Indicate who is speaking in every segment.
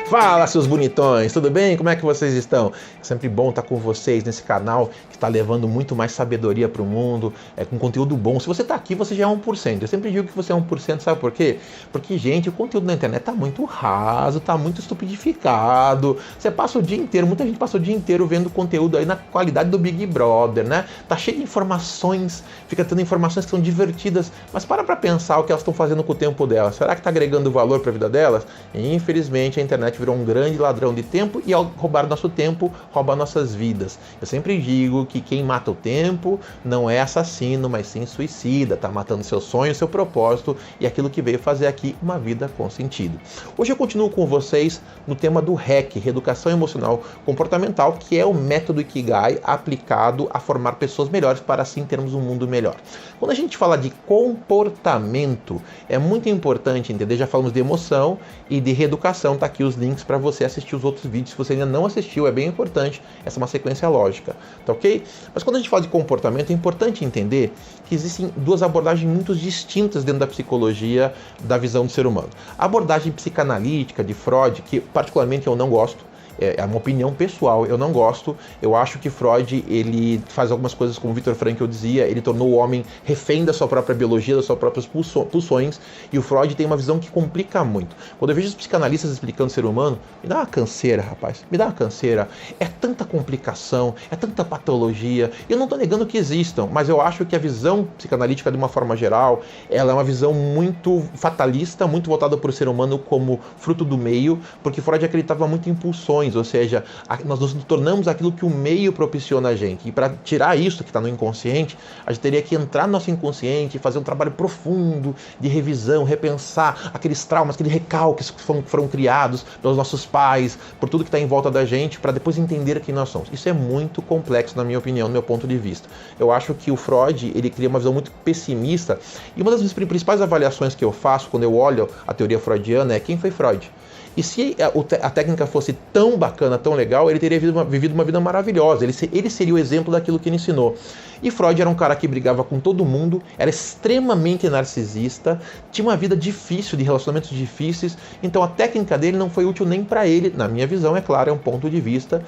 Speaker 1: Fala, seus bonitões, tudo bem? Como é que vocês estão? É sempre bom estar com vocês nesse canal que está levando muito mais sabedoria para o mundo, com conteúdo bom. Se você está aqui, você já é 1%. Eu sempre digo que você é 1%, sabe por quê? Porque, gente, o conteúdo na internet está muito raso, está muito estupidificado. Você passa o dia inteiro, muita gente passa o dia inteiro vendo conteúdo aí na qualidade do Big Brother, né? Tá cheio de informações, fica tendo informações que são divertidas, mas para pensar o que elas estão fazendo com o tempo delas. Será que está agregando valor para a vida delas? E, infelizmente, a internet virou um grande ladrão de tempo e ao roubar nosso tempo, rouba nossas vidas. Eu sempre digo que quem mata o tempo não é assassino, mas sim suicida, tá matando seu sonho, seu propósito e aquilo que veio fazer aqui uma vida com sentido. Hoje eu continuo com vocês no tema do REC, Reeducação Emocional Comportamental, que é o método Ikigai aplicado a formar pessoas melhores para assim termos um mundo melhor. Quando a gente fala de comportamento, é muito importante entender, já falamos de emoção e de reeducação, tá aqui os links para você assistir os outros vídeos. Se você ainda não assistiu, é bem importante, essa é uma sequência lógica, tá ok? Mas quando a gente fala de comportamento, é importante entender que existem duas abordagens muito distintas dentro da psicologia, da visão do ser humano. A abordagem psicanalítica de Freud, que particularmente eu não gosto, é uma opinião pessoal, eu não gosto. Eu acho que Freud, ele faz algumas coisas como Viktor Frankl dizia, ele tornou o homem refém da sua própria biologia, das suas próprias pulsões, e o Freud tem uma visão que complica muito. Quando eu vejo os psicanalistas explicando o ser humano, me dá uma canseira, rapaz, me dá uma canseira. É tanta complicação, é tanta patologia. Eu não estou negando que existam, mas eu acho que a visão psicanalítica, de uma forma geral, ela é uma visão muito fatalista, muito voltada para o ser humano como fruto do meio, porque Freud acreditava muito em pulsões. Ou seja, nós nos tornamos aquilo que o meio propiciona a gente. E para tirar isso que está no inconsciente, a gente teria que entrar no nosso inconsciente, fazer um trabalho profundo de revisão, repensar aqueles traumas, aqueles recalques que foram criados pelos nossos pais, por tudo que está em volta da gente, para depois entender quem nós somos. Isso é muito complexo, na minha opinião, no meu ponto de vista. Eu acho que o Freud, ele cria uma visão muito pessimista, e uma das principais avaliações que eu faço quando eu olho a teoria freudiana é: quem foi Freud? E se a técnica fosse tão bacana, tão legal, ele teria vivido uma vida maravilhosa. Ele seria o exemplo daquilo que ele ensinou. E Freud era um cara que brigava com todo mundo, era extremamente narcisista, tinha uma vida difícil, de relacionamentos difíceis. Então a técnica dele não foi útil nem para ele, na minha visão, é claro, é um ponto de vista.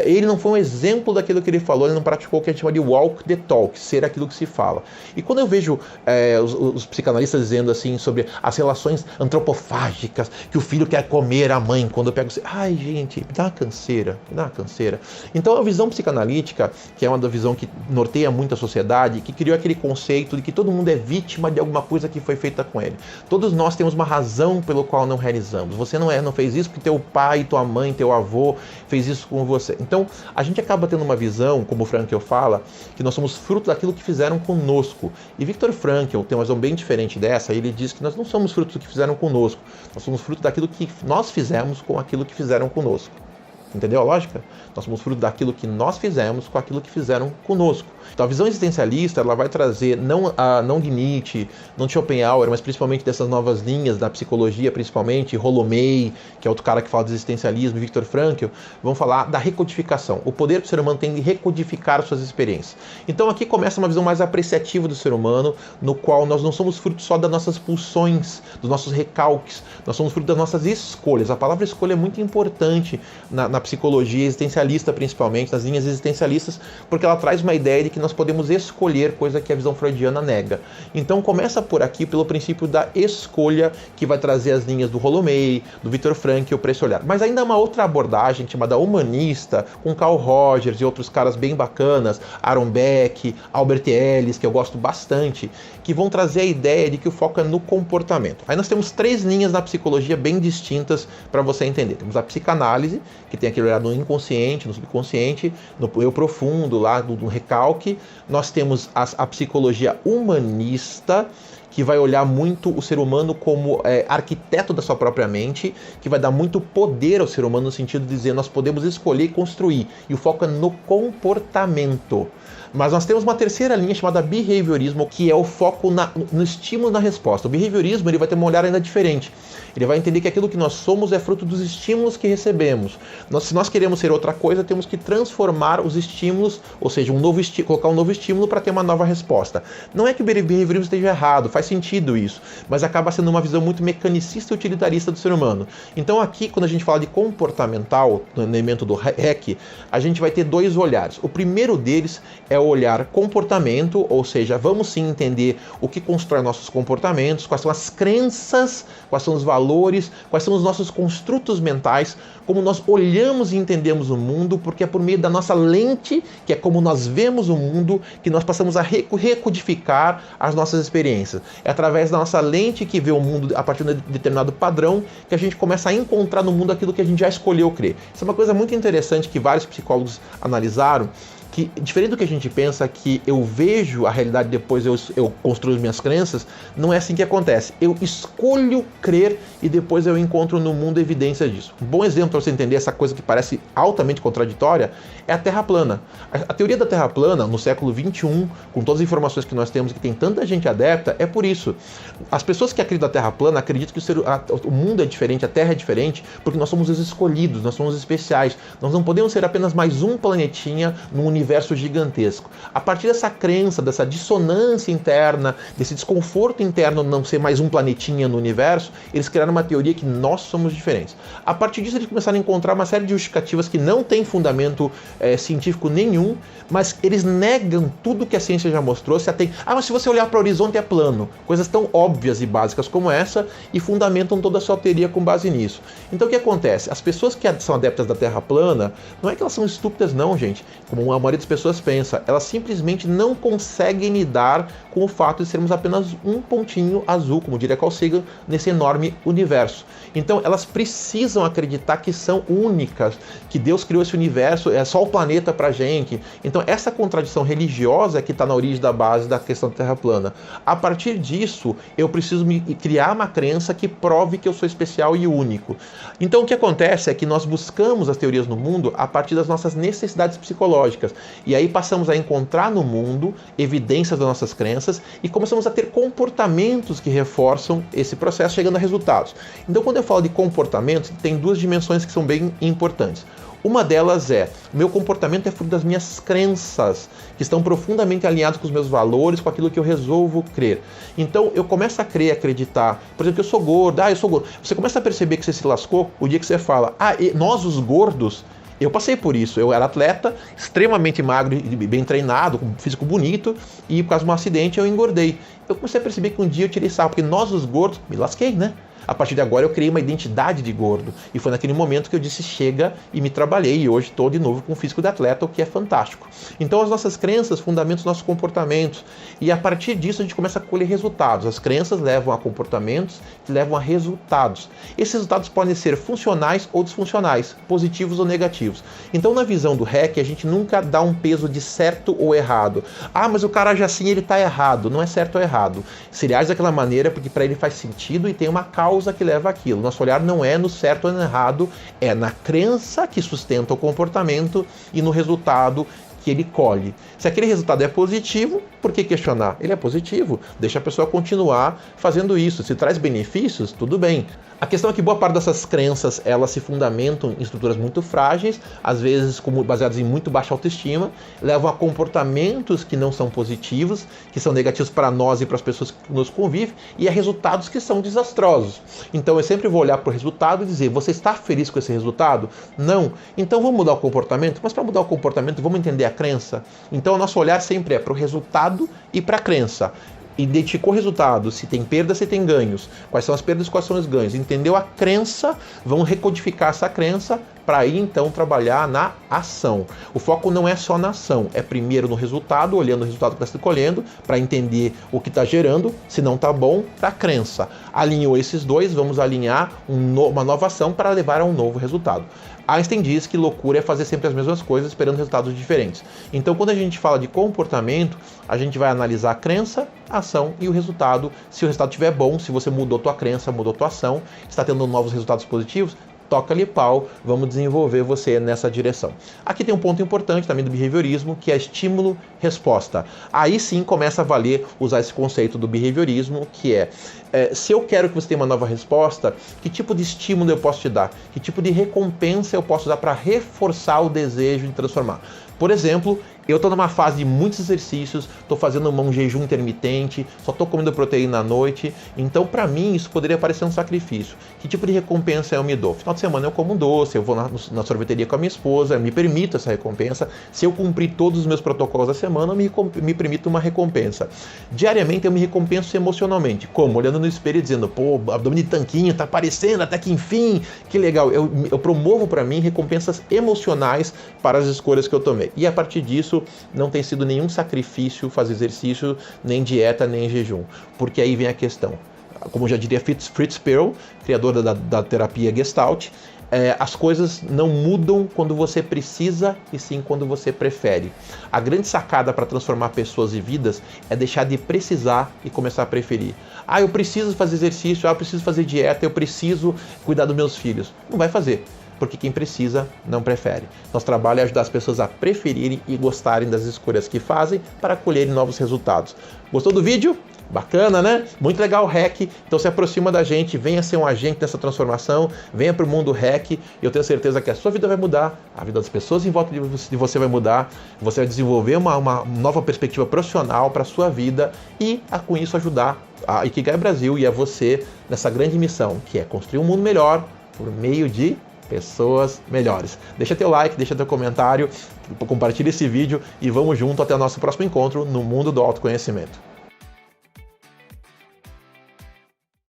Speaker 1: Ele não foi um exemplo daquilo que ele falou, ele não praticou o que a gente chama de walk the talk, ser aquilo que se fala. E quando eu vejo os psicanalistas dizendo assim sobre as relações antropofágicas, que o filho quer comer a mãe, quando eu pego assim, ai gente, me dá uma canseira, me dá uma canseira. Então a visão psicanalítica, que é uma visão que norteia muito a sociedade, que criou aquele conceito de que todo mundo é vítima de alguma coisa que foi feita com ele. Todos nós temos uma razão pelo qual não realizamos. Você não fez isso porque teu pai, tua mãe, teu avô fez isso com você. Então a gente acaba tendo uma visão, como o Frankl fala, que nós somos fruto daquilo que fizeram conosco. E Viktor Frankl tem uma visão bem diferente dessa. Ele diz que nós não somos fruto do que fizeram conosco, nós somos fruto daquilo que nós fizemos com aquilo que fizeram conosco. Entendeu a lógica? Nós somos fruto daquilo que nós fizemos com aquilo que fizeram conosco. Então a visão existencialista, ela vai trazer não de Nietzsche, não de Schopenhauer, mas principalmente dessas novas linhas da psicologia, principalmente Rolomei, que é outro cara que fala de existencialismo, e Viktor Frankl, vão falar da recodificação. O poder que o ser humano tem de recodificar suas experiências. Então aqui começa uma visão mais apreciativa do ser humano, no qual nós não somos fruto só das nossas pulsões, dos nossos recalques, nós somos fruto das nossas escolhas. A palavra escolha é muito importante na psicologia existencialista, principalmente, nas linhas existencialistas, porque ela traz uma ideia de que nós podemos escolher, coisa que a visão freudiana nega. Então começa por aqui, pelo princípio da escolha, que vai trazer as linhas do Rolomei, do Viktor Frankl para esse olhar. Mas ainda há uma outra abordagem chamada humanista, com Carl Rogers e outros caras bem bacanas, Aaron Beck, Albert Ellis, que eu gosto bastante, que vão trazer a ideia de que o foco é no comportamento. Aí nós temos três linhas na psicologia bem distintas para você entender. Temos a psicanálise, que tem aquele olhar no inconsciente, no subconsciente, no eu profundo, lá do recalque. Nós temos a psicologia humanista, que vai olhar muito o ser humano como arquiteto da sua própria mente, que vai dar muito poder ao ser humano no sentido de dizer nós podemos escolher e construir, e o foco é no comportamento. Mas nós temos uma terceira linha chamada behaviorismo, que é o foco no estímulo na resposta. O behaviorismo, ele vai ter um olhar ainda diferente. Ele vai entender que aquilo que nós somos é fruto dos estímulos que recebemos. Se nós queremos ser outra coisa, temos que transformar os estímulos, ou seja, colocar um novo estímulo para ter uma nova resposta. Não é que o behaviorismo esteja errado, faz sentido isso, mas acaba sendo uma visão muito mecanicista e utilitarista do ser humano. Então aqui, quando a gente fala de comportamental, no elemento do REC, a gente vai ter dois olhares. O primeiro deles é o olhar comportamento, ou seja, vamos sim entender o que constrói nossos comportamentos, quais são as crenças, quais são os valores, quais são os nossos construtos mentais, como nós olhamos e entendemos o mundo, porque é por meio da nossa lente, que é como nós vemos o mundo, que nós passamos a recodificar as nossas experiências. É através da nossa lente que vê o mundo a partir de um determinado padrão que a gente começa a encontrar no mundo aquilo que a gente já escolheu crer. Isso é uma coisa muito interessante que vários psicólogos analisaram, que, diferente do que a gente pensa, que eu vejo a realidade depois eu construo as minhas crenças, não é assim que acontece. Eu escolho crer e depois eu encontro no mundo evidência disso. Um bom exemplo para você entender essa coisa que parece altamente contraditória é a Terra plana. A teoria da Terra plana, no século XXI, com todas as informações que nós temos, que tem tanta gente adepta, é por isso. As pessoas que acreditam na Terra plana acreditam que o mundo é diferente, a Terra é diferente, porque nós somos os escolhidos, nós somos especiais. Nós não podemos ser apenas mais um planetinha num universo gigantesco. A partir dessa crença, dessa dissonância interna, desse desconforto interno de não ser mais um planetinha no universo, eles criaram uma teoria que nós somos diferentes. A partir disso, eles começaram a encontrar uma série de justificativas que não têm fundamento científico nenhum, mas eles negam tudo que a ciência já mostrou. Mas se você olhar para o horizonte é plano. Coisas tão óbvias e básicas como essa, e fundamentam toda a sua teoria com base nisso. Então o que acontece? As pessoas que são adeptas da Terra plana, não é que elas são estúpidas não, gente, como a maioria das pessoas pensa, elas simplesmente não conseguem lidar com o fato de sermos apenas um pontinho azul, como diria Carl Sagan, nesse enorme universo. Então elas precisam acreditar que são únicas, que Deus criou esse universo, é só o planeta pra gente. Então essa contradição religiosa que está na origem da base da questão da Terra plana. A partir disso, eu preciso criar uma crença que prove que eu sou especial e único. Então o que acontece é que nós buscamos as teorias no mundo a partir das nossas necessidades psicológicas. E aí passamos a encontrar no mundo evidências das nossas crenças e começamos a ter comportamentos que reforçam esse processo, chegando a resultados. Então quando eu falo de comportamentos, tem duas dimensões que são bem importantes. Uma delas é, meu comportamento é fruto das minhas crenças, que estão profundamente alinhadas com os meus valores, com aquilo que eu resolvo crer. Então eu começo a crer, acreditar, por exemplo, que eu sou gordo, eu sou gordo. Você começa a perceber que você se lascou o dia que você fala, nós os gordos, eu passei por isso, eu era atleta, extremamente magro e bem treinado, com um físico bonito, e por causa de um acidente eu engordei. Eu comecei a perceber que um dia eu tirei sarro, porque nós os gordos, me lasquei, né? A partir de agora eu criei uma identidade de gordo. E foi naquele momento que eu disse chega e me trabalhei. E hoje estou de novo com o físico de atleta, o que é fantástico. Então as nossas crenças fundamentam os nossos comportamentos. E a partir disso a gente começa a colher resultados. As crenças levam a comportamentos que levam a resultados. Esses resultados podem ser funcionais ou disfuncionais, positivos ou negativos. Então na visão do REC a gente nunca dá um peso de certo ou errado. Mas o cara age assim, ele está errado. Não é certo ou errado. Se ele age daquela maneira porque para ele faz sentido e tem uma causa que leva aquilo. Nosso olhar não é no certo ou no errado, é na crença que sustenta o comportamento e no resultado que ele colhe. Se aquele resultado é positivo, por que questionar? Ele é positivo, deixa a pessoa continuar fazendo isso. Se traz benefícios, tudo bem. A questão é que boa parte dessas crenças, elas se fundamentam em estruturas muito frágeis, às vezes baseadas em muito baixa autoestima, levam a comportamentos que não são positivos, que são negativos para nós e para as pessoas que nos convivem, e a resultados que são desastrosos. Então eu sempre vou olhar para o resultado e dizer, você está feliz com esse resultado? Não. Então vamos mudar o comportamento? Mas para mudar o comportamento, vamos entender a crença? Então o nosso olhar sempre é para o resultado e para a crença. Identificou o resultado, se tem perdas, se tem ganhos, quais são as perdas, quais são os ganhos, entendeu a crença, vamos recodificar essa crença para aí então trabalhar na ação. O foco não é só na ação, é primeiro no resultado, olhando o resultado que está se colhendo, para entender o que está gerando, se não está bom, para a crença. Alinhou esses dois, vamos alinhar uma nova ação para levar a um novo resultado. Einstein diz que loucura é fazer sempre as mesmas coisas esperando resultados diferentes. Então, quando a gente fala de comportamento, a gente vai analisar a crença, a ação e o resultado. Se o resultado estiver bom, se você mudou tua crença, mudou tua ação, está tendo novos resultados positivos, toca-lhe pau, vamos desenvolver você nessa direção. Aqui tem um ponto importante também do behaviorismo, que é estímulo-resposta. Aí sim começa a valer usar esse conceito do behaviorismo, que se eu quero que você tenha uma nova resposta, que tipo de estímulo eu posso te dar? Que tipo de recompensa eu posso dar para reforçar o desejo de transformar? Por exemplo, Eu estou numa fase de muitos exercícios, estou fazendo um jejum intermitente, só estou comendo proteína à noite, então para mim isso poderia parecer um sacrifício. Que tipo de recompensa eu me dou? Final de semana eu como um doce, eu vou na sorveteria com a minha esposa, me permito essa recompensa. Se eu cumprir todos os meus protocolos da semana, eu me permito uma recompensa. Diariamente eu me recompenso emocionalmente, como? Olhando no espelho e dizendo, pô, abdômen de tanquinho, tá aparecendo até que enfim, que legal. Eu promovo para mim recompensas emocionais para as escolhas que eu tomei. E a partir disso, não tem sido nenhum sacrifício fazer exercício, nem dieta, nem jejum. Porque aí vem a questão. Como já diria Fritz Perls, criador da terapia Gestalt, as coisas não mudam quando você precisa e sim quando você prefere. A grande sacada para transformar pessoas e vidas é deixar de precisar e começar a preferir. Ah, eu preciso fazer exercício, eu preciso fazer dieta, eu preciso cuidar dos meus filhos. Não vai fazer. Porque quem precisa não prefere. Nosso trabalho é ajudar as pessoas a preferirem e gostarem das escolhas que fazem para colherem novos resultados. Gostou do vídeo? Bacana, né? Muito legal o REC. Então se aproxima da gente, venha ser um agente dessa transformação, venha para o mundo REC. Eu tenho certeza que a sua vida vai mudar, a vida das pessoas em volta de você vai mudar, você vai desenvolver uma nova perspectiva profissional para a sua vida e com isso ajudar a Ikigai Brasil e a você nessa grande missão, que é construir um mundo melhor por meio de pessoas melhores. Deixa teu like, deixa teu comentário, compartilha esse vídeo e vamos junto até o nosso próximo encontro no mundo do autoconhecimento.